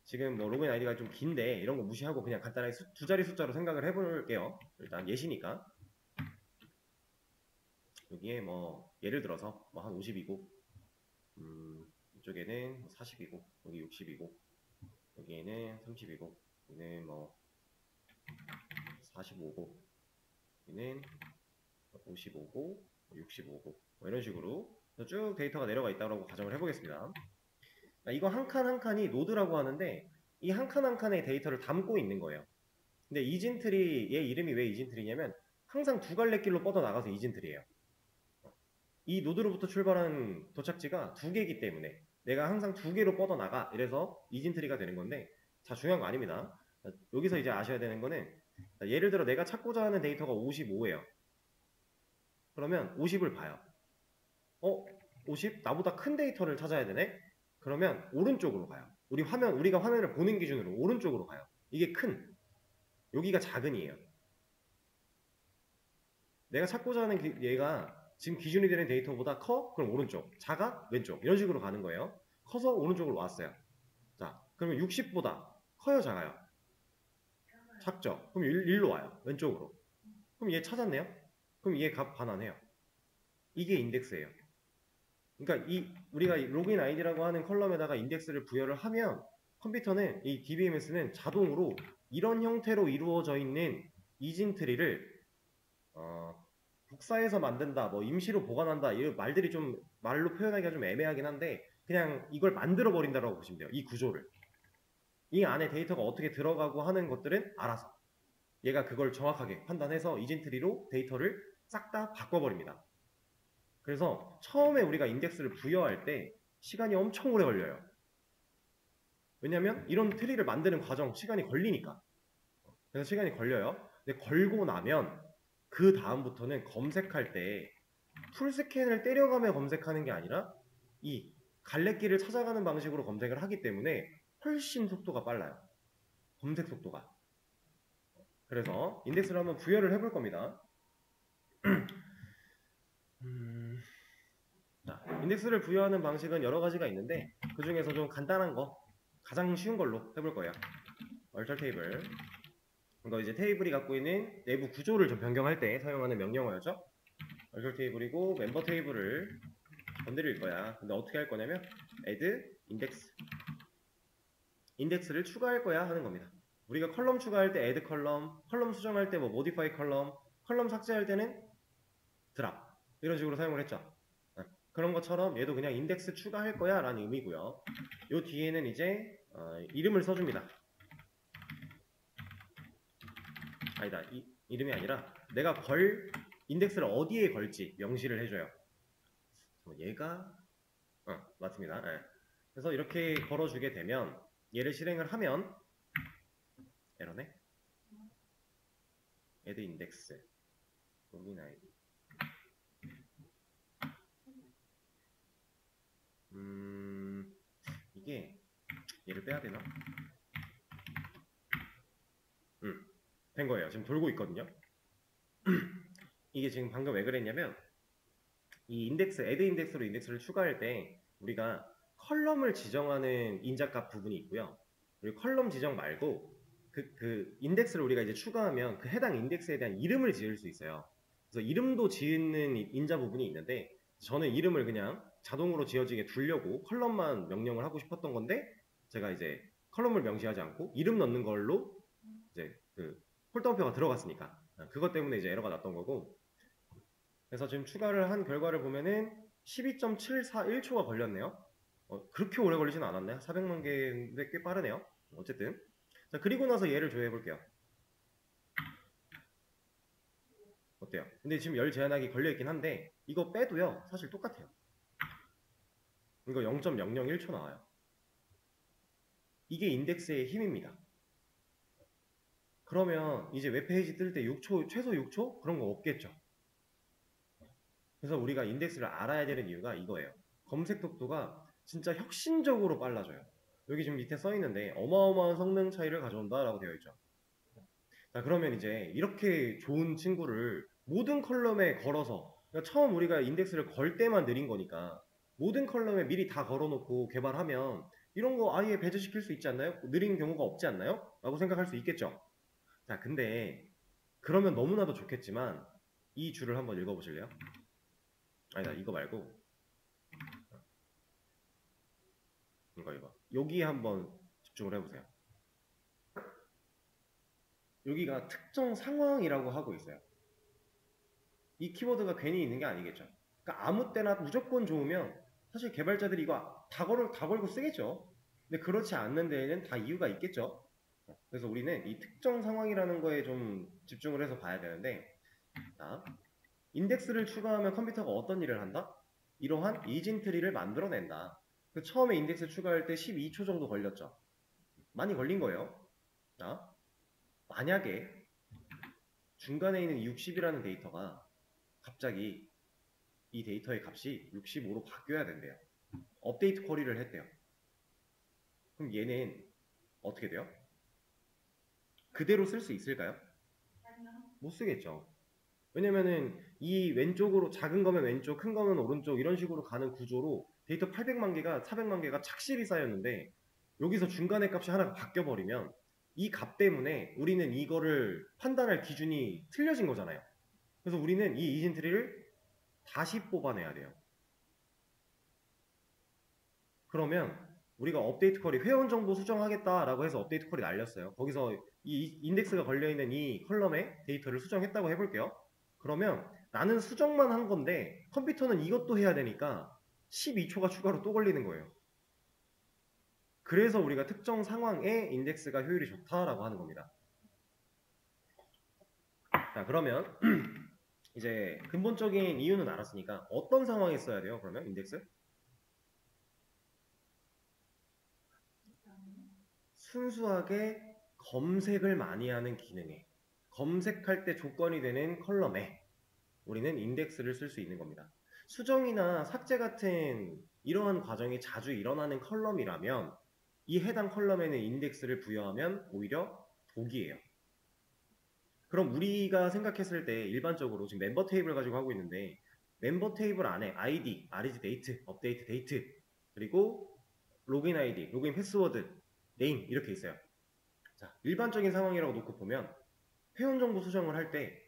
지금 뭐 로그인 아이디가 좀 긴데 이런 거 무시하고 그냥 간단하게 두 자리 숫자로 생각을 해볼게요. 일단 예시니까 여기에 뭐 예를 들어서 뭐 한 50이고, 이쪽에는 40이고, 여기 60이고, 여기에는 30이고, 여기는 뭐 45고, 여기는 55고, 65고, 뭐 이런 식으로 쭉 데이터가 내려가 있다고 가정을 해보겠습니다. 이거 한 칸 한 칸이 노드라고 하는데 이 한 칸 한 칸의 데이터를 담고 있는 거예요. 근데 이진트리, 얘 이름이 왜 이진트리냐면 항상 두 갈래 길로 뻗어나가서 이진트리예요. 이 노드로부터 출발한 도착지가 두 개이기 때문에 내가 항상 두 개로 뻗어나가, 이래서 이진트리가 되는 건데, 자, 중요한 거 아닙니다. 여기서 이제 아셔야 되는 거는, 예를 들어 내가 찾고자 하는 데이터가 55예요. 그러면 50을 봐요. 50? 나보다 큰 데이터를 찾아야 되네? 그러면 오른쪽으로 가요. 우리가 화면을 보는 기준으로 오른쪽으로 가요. 이게 큰, 여기가 작은이에요. 내가 찾고자 하는 얘가 지금 기준이 되는 데이터보다 커? 그럼 오른쪽. 작아? 왼쪽. 이런 식으로 가는 거예요. 커서 오른쪽으로 왔어요. 자, 그러면 60보다 커요? 작아요? 작죠? 그럼 일로 와요. 왼쪽으로. 그럼 얘 찾았네요? 그럼 얘 값 반환해요. 이게 인덱스예요. 그러니까 우리가 로그인 아이디라고 하는 컬럼에다가 인덱스를 부여를 하면 컴퓨터는, 이 DBMS는 자동으로 이런 형태로 이루어져 있는 이진트리를 복사해서 만든다, 뭐 임시로 보관한다, 이 말들이 좀 말로 표현하기가 좀 애매하긴 한데 그냥 이걸 만들어 버린다라고 보시면 돼요. 이 구조를. 이 안에 데이터가 어떻게 들어가고 하는 것들은 알아서 얘가 그걸 정확하게 판단해서 이진트리로 데이터를 싹 다 바꿔버립니다. 그래서 처음에 우리가 인덱스를 부여할 때 시간이 엄청 오래 걸려요. 왜냐면 이런 트리를 만드는 과정 시간이 걸리니까. 그래서 시간이 걸려요. 근데 걸고 나면 그 다음부터는 검색할 때 풀스캔을 때려가며 검색하는 게 아니라 이 갈래길을 찾아가는 방식으로 검색을 하기 때문에 훨씬 속도가 빨라요. 검색 속도가. 그래서 인덱스를 한번 부여를 해볼 겁니다. 자, 인덱스를 부여하는 방식은 여러 가지가 있는데 그 중에서 좀 간단한 거, 가장 쉬운 걸로 해볼 거예요. 얼터 테이블. 이거 이제 테이블이 갖고 있는 내부 구조를 좀 변경할 때 사용하는 명령어였죠. 얼터 테이블이고 멤버 테이블을 건드릴 거야. 근데 어떻게 할 거냐면 add index 인덱스를 추가할 거야 하는 겁니다. 우리가 컬럼 추가할 때 add 컬럼, 컬럼 수정할 때 뭐 modify 컬럼, 컬럼 삭제할 때는 drop 이런 식으로 사용을 했죠. 그런 것처럼 얘도 그냥 인덱스 추가할 거야 라는 의미고요. 요 뒤에는 이제 이름을 써줍니다. 아니다, 이름이 아니라 내가 걸 인덱스를 어디에 걸지 명시를 해줘요. 얘가 맞습니다. 네. 그래서 이렇게 걸어주게 되면 얘를 실행을 하면 에러네. add index 로그인 아이디. 이게 얘를 빼야 되나? 된 거예요. 지금 돌고 있거든요. 이게 지금 방금 왜 그랬냐면 이 인덱스, add 인덱스로 인덱스를 추가할 때 우리가 컬럼을 지정하는 인자값 부분이 있고요. 그리고 컬럼 지정 말고 그 인덱스를 우리가 이제 추가하면 그 해당 인덱스에 대한 이름을 지을 수 있어요. 그래서 이름도 지는 인자 부분이 있는데 저는 이름을 그냥 자동으로 지어지게 두려고 컬럼만 명령을 하고 싶었던 건데 제가 이제 컬럼을 명시하지 않고 이름 넣는 걸로 이제 그 폴더표가 들어갔으니까 그것 때문에 이제 에러가 났던 거고. 그래서 지금 추가를 한 결과를 보면은 12.741초가 걸렸네요. 그렇게 오래 걸리진 않았네. 400만 개인데 꽤 빠르네요. 어쨌든 자, 그리고 나서 얘를 조회해 볼게요. 어때요? 근데 지금 열 제한하기 걸려있긴 한데 이거 빼도요 사실 똑같아요. 이거 0.001초 나와요. 이게 인덱스의 힘입니다. 그러면 이제 웹페이지 뜰 때 6초, 최소 6초? 그런 거 없겠죠. 그래서 우리가 인덱스를 알아야 되는 이유가 이거예요. 검색 속도가 진짜 혁신적으로 빨라져요. 여기 지금 밑에 써 있는데 어마어마한 성능 차이를 가져온다 라고 되어 있죠. 자, 그러면 이제 이렇게 좋은 친구를 모든 컬럼에 걸어서, 그러니까 처음 우리가 인덱스를 걸 때만 느린 거니까 모든 컬럼에 미리 다 걸어놓고 개발하면 이런 거 아예 배제시킬 수 있지 않나요? 느린 경우가 없지 않나요? 라고 생각할 수 있겠죠. 자, 근데 그러면 너무나도 좋겠지만 이 줄을 한번 읽어보실래요? 아니다, 이거 말고 이거 여기에 한번 집중을 해보세요. 여기가 특정 상황이라고 하고 있어요. 이 키워드가 괜히 있는 게 아니겠죠. 그러니까 아무 때나 무조건 좋으면 사실 개발자들이 이거 다 걸고 쓰겠죠. 근데 그렇지 않는 데에는 다 이유가 있겠죠. 그래서 우리는 이 특정 상황이라는 거에 좀 집중을 해서 봐야 되는데, 자, 인덱스를 추가하면 컴퓨터가 어떤 일을 한다? 이러한 이진 트리를 만들어낸다. 그 처음에 인덱스 추가할 때 12초 정도 걸렸죠. 많이 걸린 거예요. 자, 만약에 중간에 있는 60이라는 데이터가 갑자기 이 데이터의 값이 65로 바뀌어야 된대요. 업데이트 쿼리를 했대요. 그럼 얘는 어떻게 돼요? 그대로 쓸 수 있을까요? 못 쓰겠죠. 왜냐면은 이 왼쪽으로 작은 거면 왼쪽, 큰 거면 오른쪽 이런 식으로 가는 구조로 데이터 800만 개가 400만 개가 착실히 쌓였는데 여기서 중간의 값이 하나가 바뀌어 버리면 이 값 때문에 우리는 이거를 판단할 기준이 틀려진 거잖아요. 그래서 우리는 이 이진트리를 다시 뽑아내야 돼요. 그러면 우리가 업데이트 쿼리 회원 정보 수정하겠다라고 해서 업데이트 쿼리 날렸어요. 거기서 이 인덱스가 걸려있는 이 컬럼에 데이터를 수정했다고 해볼게요. 그러면 나는 수정만 한 건데 컴퓨터는 이것도 해야 되니까 12초가 추가로 또 걸리는 거예요. 그래서 우리가 특정 상황에 인덱스가 효율이 좋다라고 하는 겁니다. 자, 그러면 이제 근본적인 이유는 알았으니까 어떤 상황에 써야 돼요? 그러면 인덱스? 순수하게 검색을 많이 하는 기능에, 검색할 때 조건이 되는 컬럼에 우리는 인덱스를 쓸 수 있는 겁니다. 수정이나 삭제 같은 이러한 과정이 자주 일어나는 컬럼이라면 이 해당 컬럼에는 인덱스를 부여하면 오히려 독이에요. 그럼 우리가 생각했을 때 일반적으로 지금 멤버 테이블 가지고 하고 있는데 멤버 테이블 안에 아이디, REG 데이트, 업데이트 데이트, 그리고 로그인 아이디, 로그인 패스워드, 네임 이렇게 있어요. 자, 일반적인 상황이라고 놓고 보면 회원 정보 수정을 할 때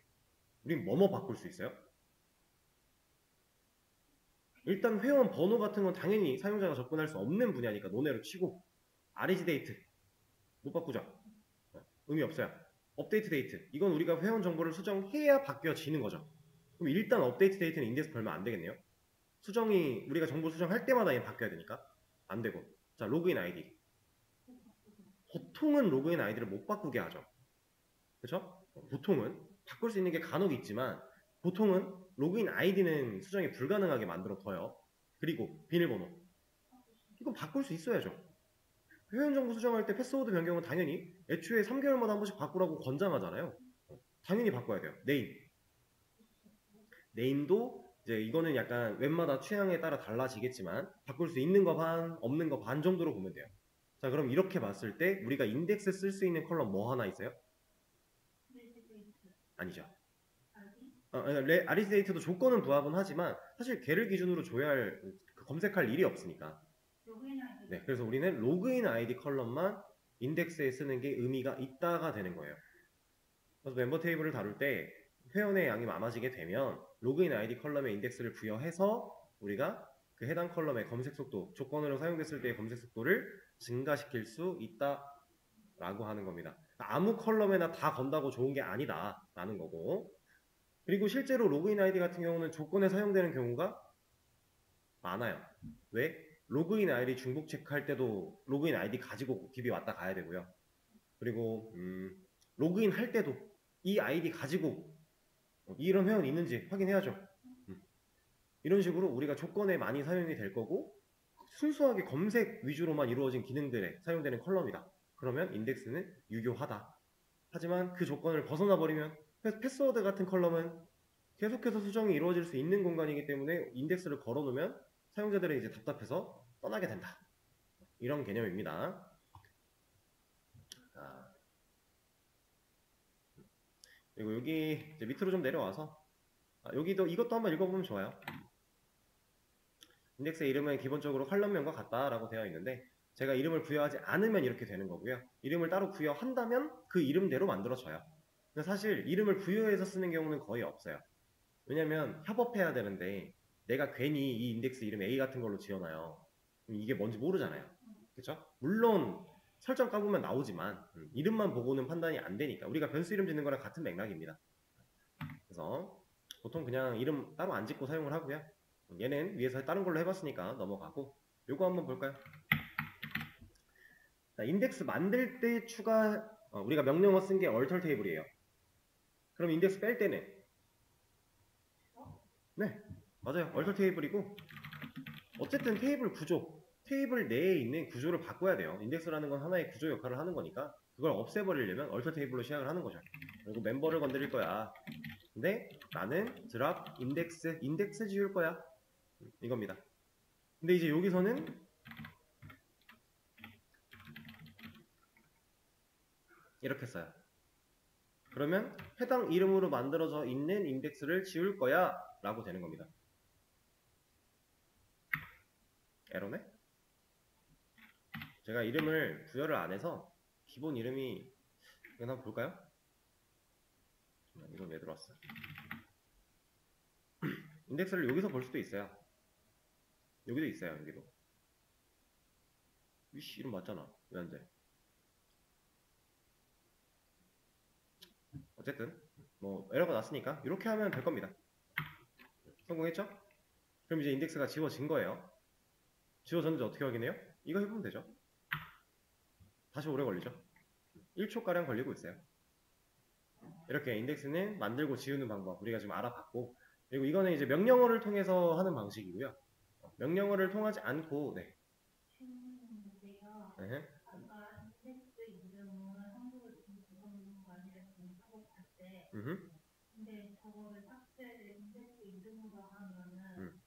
우린 뭐뭐 바꿀 수 있어요? 일단 회원 번호 같은 건 당연히 사용자가 접근할 수 없는 분야니까 논외로 치고 REG 데이트 못 바꾸죠. 의미 없어요. 업데이트 데이트 이건 우리가 회원 정보를 수정해야 바뀌어지는 거죠. 그럼 일단 업데이트 데이트는 인덱스 걸면 안 되겠네요. 수정이 우리가 정보 수정할 때마다 얘 바뀌어야 되니까 안 되고. 자, 로그인 아이디 보통은 로그인 아이디를 못 바꾸게 하죠. 그렇죠? 보통은 바꿀 수 있는 게 간혹 있지만 보통은 로그인 아이디는 수정이 불가능하게 만들어 둬요. 그리고 비밀번호 이건 바꿀 수 있어야죠. 회원 정보 수정할 때 패스워드 변경은 당연히 애초에 3개월마다 한 번씩 바꾸라고 권장하잖아요. 당연히 바꿔야 돼요. 네임도 이제 이거는 약간 웹마다 취향에 따라 달라지겠지만 바꿀 수 있는 거 반, 없는 거 반 정도로 보면 돼요. 자, 그럼 이렇게 봤을 때 우리가 인덱스 쓸 수 있는 컬럼 뭐 하나 있어요? 아니죠. 아리스 데이트도 조건은 부합은 하지만 사실 걔를 기준으로 줘야 할, 검색할 일이 없으니까. 네, 그래서 우리는 로그인 아이디 컬럼만 인덱스에 쓰는 게 의미가 있다가 되는 거예요. 그래서 멤버 테이블을 다룰 때 회원의 양이 많아지게 되면 로그인 아이디 컬럼에 인덱스를 부여해서 우리가 그 해당 컬럼의 검색 속도, 조건으로 사용됐을 때의 검색 속도를 증가시킬 수 있다라고 하는 겁니다. 아무 컬럼에나 다 건다고 좋은 게 아니다라는 거고. 그리고 실제로 로그인 아이디 같은 경우는 조건에 사용되는 경우가 많아요. 왜? 로그인 아이디 중복 체크할 때도 로그인 아이디 가지고 DB 왔다 가야 되고요. 그리고 로그인 할 때도 이 아이디 가지고 이런 회원이 있는지 확인해야죠. 이런 식으로 우리가 조건에 많이 사용이 될 거고 순수하게 검색 위주로만 이루어진 기능들에 사용되는 컬럼이다. 그러면 인덱스는 유효하다. 하지만 그 조건을 벗어나 버리면 패스워드 같은 컬럼은 계속해서 수정이 이루어질 수 있는 공간이기 때문에 인덱스를 걸어놓으면 사용자들은 이제 답답해서 떠나게 된다. 이런 개념입니다. 자, 그리고 여기 이제 밑으로 좀 내려와서 여기도 이것도 한번 읽어보면 좋아요. 인덱스의 이름은 기본적으로 컬럼명과 같다라고 되어 있는데 제가 이름을 부여하지 않으면 이렇게 되는 거고요. 이름을 따로 부여한다면 그 이름대로 만들어져요. 근데 사실 이름을 부여해서 쓰는 경우는 거의 없어요. 왜냐면 협업해야 되는데 내가 괜히 이 인덱스 이름 A 같은 걸로 지어놔요. 그럼 이게 뭔지 모르잖아요. 그쵸? 물론 설정 까보면 나오지만 이름만 보고는 판단이 안 되니까 우리가 변수 이름 짓는 거랑 같은 맥락입니다. 그래서 보통 그냥 이름 따로 안 짓고 사용을 하고요. 얘는 위에서 다른 걸로 해봤으니까 넘어가고 요거 한번 볼까요? 자, 인덱스 만들 때 우리가 명령어 쓴 게 얼터 테이블이에요. 그럼 인덱스 뺄 때는 네, 맞아요. 얼터 테이블이고 어쨌든 테이블 구조, 테이블 내에 있는 구조를 바꿔야 돼요. 인덱스라는 건 하나의 구조 역할을 하는 거니까 그걸 없애버리려면 얼터 테이블로 시작을 하는 거죠. 그리고 멤버를 건드릴 거야. 근데 나는 드랍 인덱스 지울 거야. 이겁니다. 근데 이제 여기서는 이렇게 써요. 그러면 해당 이름으로 만들어져 있는 인덱스를 지울 거야 라고 되는 겁니다. 에러네? 제가 이름을 부여를 안 해서 기본 이름이 이건 한번 볼까요? 이건 왜 들어왔어? 인덱스를 여기서 볼 수도 있어요. 여기도 있어요. 여기도. 위씨 이름 맞잖아. 왜 안 돼? 어쨌든 뭐 에러가 났으니까 이렇게 하면 될 겁니다. 성공했죠? 그럼 이제 인덱스가 지워진 거예요. 지워졌는지 어떻게 확인해요? 이거 해보면 되죠. 다시 오래 걸리죠. 1초가량 걸리고 있어요. 이렇게 인덱스는 만들고 지우는 방법 우리가 지금 알아봤고, 그리고 이거는 이제 명령어를 통해서 하는 방식이고요. 명령어를 통하지 않고 네. 네. 아까 인덱스 이름을 한국어 중국어 아니라 공부하고 때 음흠. 근데 저거를 삭제를 인덱스 이름으로 하면은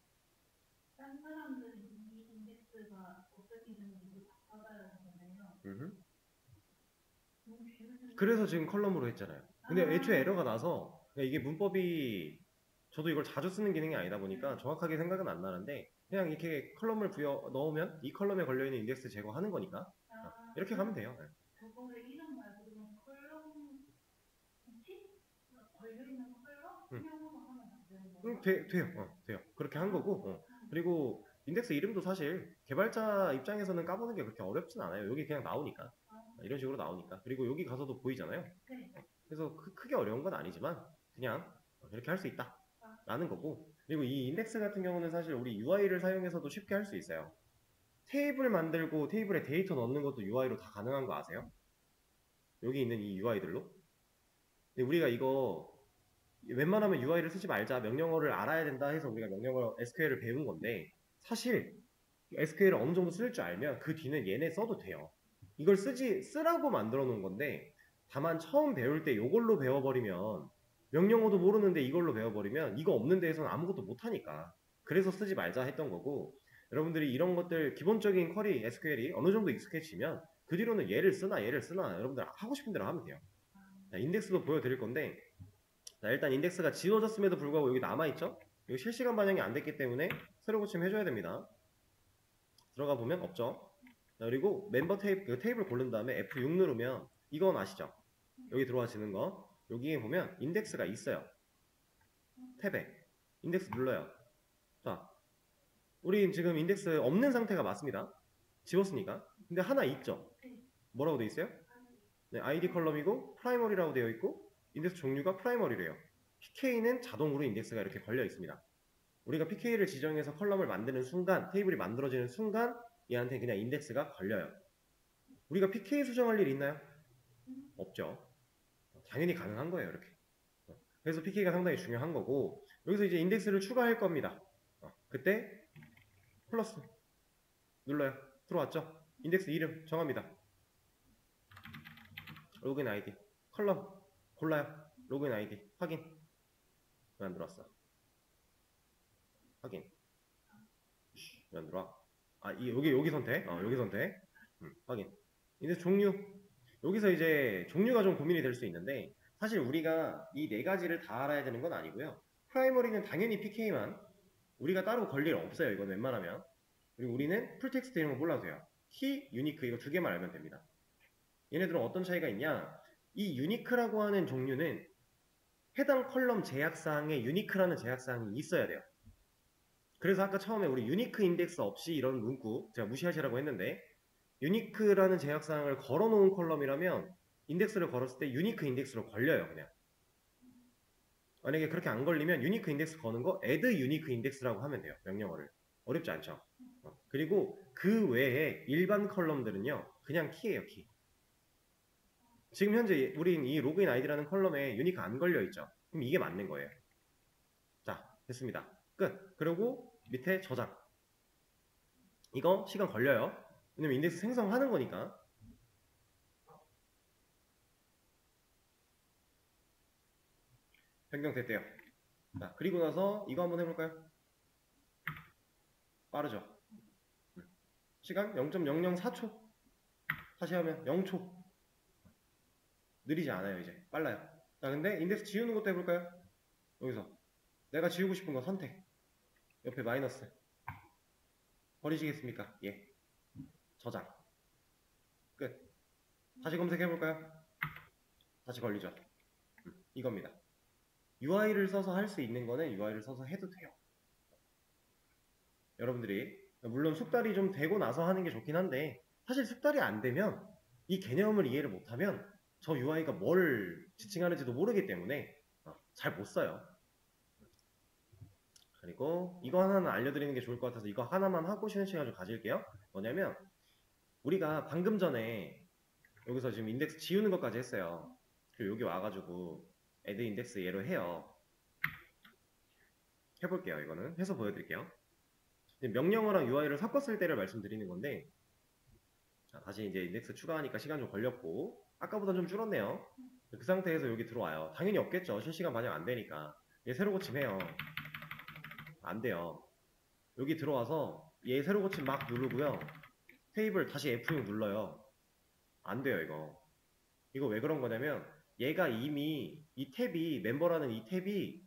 딴 사람들은 이 인덱스가 어떻게 되는지 다 받아야 되잖아요. 그래서 지금 컬럼으로 했잖아요. 근데 애초에 에러가 나서 그냥 이게 문법이 저도 이걸 자주 쓰는 기능이 아니다 보니까 정확하게 생각은 안 나는데 그냥 이렇게 컬럼을 부여 넣으면 이 컬럼에 걸려있는 인덱스 제거하는 거니까 이렇게 가면 돼요. 네. 그거를 이름 말고 그냥 컬럼 뭐지? 걸려있는 컬럼? 음. 그냥으로 하면 안 되는 거야? 돼요. 돼요. 그렇게 한 거고. 그리고 인덱스 이름도 사실 개발자 입장에서는 까보는 게 그렇게 어렵진 않아요. 여기 그냥 나오니까. 이런 식으로 나오니까. 그리고 여기 가서도 보이잖아요. 네. 그래서 크게 어려운 건 아니지만 그냥 이렇게 할 수 있다. 라는 거고. 그리고 이 인덱스 같은 경우는 사실 우리 UI를 사용해서도 쉽게 할 수 있어요. 테이블 만들고 테이블에 데이터 넣는 것도 UI로 다 가능한 거 아세요? 여기 있는 이 UI들로. 근데 우리가 이거 웬만하면 UI를 쓰지 말자, 명령어를 알아야 된다 해서 우리가 명령어 SQL을 배운 건데 사실 SQL을 어느 정도 쓸 줄 알면 그 뒤는 얘네 써도 돼요. 이걸 쓰라고 만들어 놓은 건데 다만 처음 배울 때 이걸로 배워버리면 명령어도 모르는데 이걸로 배워버리면 이거 없는 데에서는 아무것도 못하니까 그래서 쓰지 말자 했던 거고 여러분들이 이런 것들 기본적인 쿼리 SQL이 어느 정도 익숙해지면 그 뒤로는 얘를 쓰나 여러분들 하고 싶은 대로 하면 돼요. 자, 인덱스도 보여드릴 건데 자, 일단 인덱스가 지워졌음에도 불구하고 여기 남아있죠? 여기 실시간 반영이 안 됐기 때문에 새로 고침 해줘야 됩니다. 들어가 보면 없죠? 자, 그리고 멤버 그 테이블 고른 다음에 F6 누르면 이건 아시죠? 여기 들어와지는 거 여기에 보면 인덱스가 있어요. 탭에 인덱스 눌러요. 자, 우리 지금 인덱스 없는 상태가 맞습니다. 지웠으니까. 근데 하나 있죠? 뭐라고 되어 있어요? 네, ID 컬럼이고 프라이머리라고 되어 있고 인덱스 종류가 프라이머리래요. PK는 자동으로 인덱스가 이렇게 걸려 있습니다. 우리가 PK를 지정해서 컬럼을 만드는 순간, 테이블이 만들어지는 순간 얘한테 그냥 인덱스가 걸려요. 우리가 PK 수정할 일 있나요? 없죠. 당연히 가능한 거예요, 이렇게. 그래서 PK가 상당히 중요한 거고 여기서 이제 인덱스를 추가할 겁니다. 그때 플러스 눌러요. 들어왔죠? 인덱스 이름 정합니다. 로그인 아이디 컬럼 골라요. 로그인 아이디 확인. 왜 안 들어왔어? 확인. 왜 안 들어와? 여기 선택. 여기 선택. 확인. 이제 종류. 여기서 이제 종류가 좀 고민이 될 수 있는데 사실 우리가 이 네 가지를 다 알아야 되는 건 아니고요. 프라이머리는 당연히 PK만 우리가 따로 걸 일 없어요. 이건 웬만하면. 그리고 우리는 풀텍스트 이런 거 몰라도 돼요. 키, 유니크 이거 두 개만 알면 됩니다. 얘네들은 어떤 차이가 있냐? 이 유니크라고 하는 종류는 해당 컬럼 제약사항에 유니크라는 제약사항이 있어야 돼요. 그래서 아까 처음에 우리 유니크 인덱스 없이 이런 문구 제가 무시하시라고 했는데 유니크라는 제약사항을 걸어놓은 컬럼이라면 인덱스를 걸었을 때 유니크 인덱스로 걸려요. 그냥 만약에 그렇게 안 걸리면 유니크 인덱스 거는 거 add 유니크 인덱스라고 하면 돼요. 명령어를. 어렵지 않죠. 그리고 그 외에 일반 컬럼들은요 그냥 키예요. 키. 지금 현재 우린 이 로그인 아이디라는 컬럼에 유니크 안 걸려있죠. 그럼 이게 맞는 거예요. 자, 됐습니다. 끝. 그리고 밑에 저장. 이거 시간 걸려요. 왜냐면 인덱스 생성하는 거니까. 변경됐대요. 자, 그리고 나서 이거 한번 해볼까요? 빠르죠? 시간 0.004초. 다시 하면 0초. 느리지 않아요, 이제. 빨라요. 자, 근데 인덱스 지우는 것도 해볼까요? 여기서. 내가 지우고 싶은 거 선택. 옆에 마이너스. 버리시겠습니까? 예. 저장. 끝. 다시 검색해볼까요? 다시 걸리죠. 이겁니다. UI를 써서 할 수 있는 거는 UI를 써서 해도 돼요. 여러분들이 물론 숙달이 좀 되고 나서 하는 게 좋긴 한데 사실 숙달이 안 되면 이 개념을 이해를 못하면 저 UI가 뭘 지칭하는지도 모르기 때문에 잘 못 써요. 그리고 이거 하나는 알려드리는 게 좋을 것 같아서 이거 하나만 하고 쉬는 시간 좀 가질게요. 뭐냐면 우리가 방금 전에 여기서 지금 인덱스 지우는 것까지 했어요. 그리고 여기 와가지고 add 인덱스 얘로 해요. 해볼게요. 이거는 해서 보여드릴게요. 명령어랑 UI를 섞었을 때를 말씀드리는 건데 자, 다시 이제 인덱스 추가하니까 시간 좀 걸렸고 아까보다 좀 줄었네요. 그 상태에서 여기 들어와요. 당연히 없겠죠. 실시간 반영 안 되니까. 얘 새로 고침해요. 안 돼요. 여기 들어와서 얘 새로 고침 막 누르고요. 테이블 다시 F6 눌러요. 안 돼요, 이거. 이거 왜 그런 거냐면 얘가 이미 이 탭이 멤버라는 이 탭이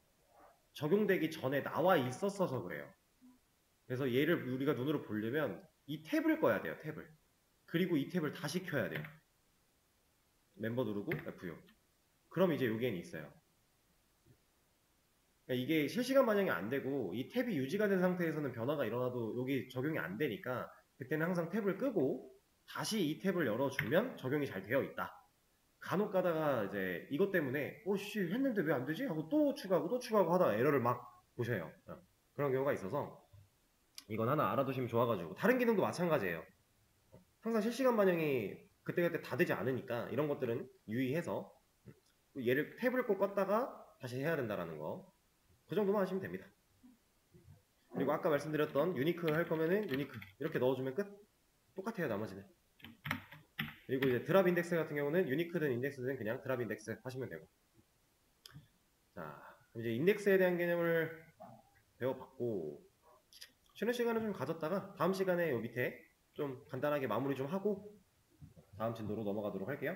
적용되기 전에 나와 있었어서 그래요. 그래서 얘를 우리가 눈으로 보려면 이 탭을 꺼야 돼요. 탭을. 그리고 이 탭을 다시 켜야 돼요. 멤버 누르고 F6. 그럼 이제 여기엔 있어요. 그러니까 이게 실시간 반영이 안 되고 이 탭이 유지가 된 상태에서는 변화가 일어나도 여기 적용이 안 되니까 그때는 항상 탭을 끄고 다시 이 탭을 열어주면 적용이 잘 되어 있다. 간혹 가다가 이제 이것 때문에 씨 했는데 왜 안 되지? 하고 또 추가하고 하다가 에러를 막 보셔요. 그런 경우가 있어서 이건 하나 알아두시면 좋아가지고 다른 기능도 마찬가지예요. 항상 실시간 반영이 그때그때 다 되지 않으니까 이런 것들은 유의해서 얘를 탭을 꼭 껐다가 다시 해야 된다라는 거. 그 정도만 하시면 됩니다. 그리고 아까 말씀드렸던 유니크 할 거면은 유니크 이렇게 넣어주면 끝. 똑같아요 나머지는. 그리고 이제 드랍 인덱스 같은 경우는 유니크든 인덱스든 그냥 드랍 인덱스 하시면 되고. 자, 그럼 이제 인덱스에 대한 개념을 배워봤고 쉬는 시간을 좀 가졌다가 다음 시간에 요 밑에 좀 간단하게 마무리 좀 하고 다음 진도로 넘어가도록 할게요.